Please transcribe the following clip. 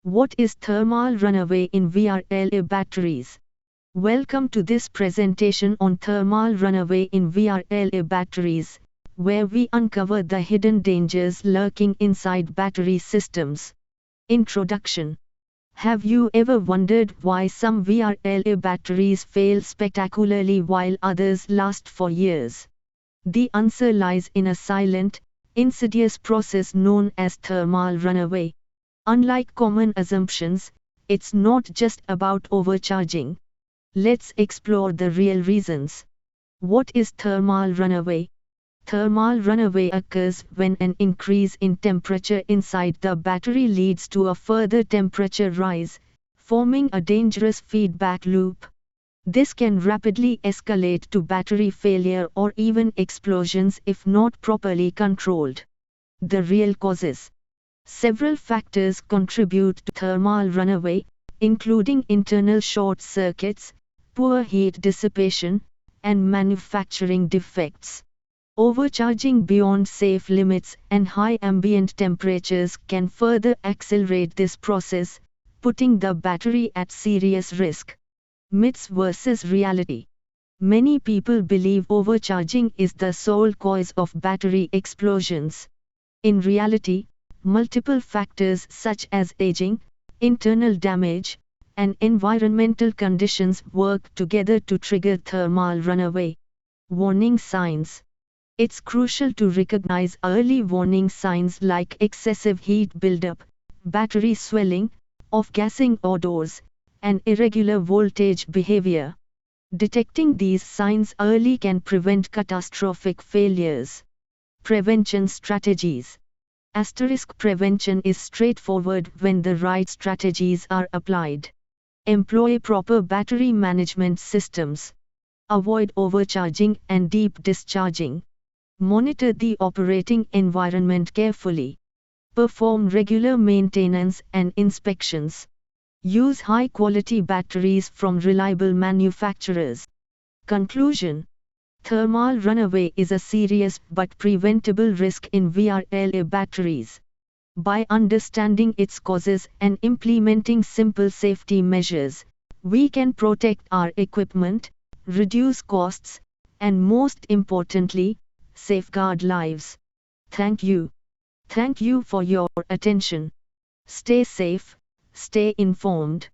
What is thermal runaway in VRLA batteries? Welcome to this presentation on thermal runaway in VRLA batteries, where we uncover the hidden dangers lurking inside battery systems. Introduction. Have you ever wondered why some VRLA batteries fail spectacularly while others last for years? The answer lies in a silent, insidious process known as thermal runaway. Unlike common assumptions, it's not just about overcharging. Let's explore the real reasons. What is thermal runaway? Thermal runaway occurs when an increase in temperature inside the battery leads to a further temperature rise, forming a dangerous feedback loop. This can rapidly escalate to battery failure or even explosions if not properly controlled. The real causes. Several factors contribute to thermal runaway, including internal short circuits, poor heat dissipation, and manufacturing defects. Overcharging beyond safe limits and high ambient temperatures can further accelerate this process, putting the battery at serious risk. Myths versus reality. Many people believe overcharging is the sole cause of battery explosions. In reality, multiple factors such as aging, internal damage, and environmental conditions work together to trigger thermal runaway. Warning signs. It's crucial to recognize early warning signs like excessive heat buildup, battery swelling, off-gassing odors, and irregular voltage behavior. Detecting these signs early can prevent catastrophic failures. Prevention strategies. Prevention is straightforward when the right strategies are applied. Employ proper battery management systems. Avoid overcharging and deep discharging. Monitor the operating environment carefully. Perform regular maintenance and inspections. Use high-quality batteries from reliable manufacturers. Conclusion. Thermal runaway is a serious but preventable risk in VRLA batteries. By understanding its causes and implementing simple safety measures, we can protect our equipment, reduce costs, and most importantly, safeguard lives. Thank you. Thank you for your attention. Stay safe, stay informed.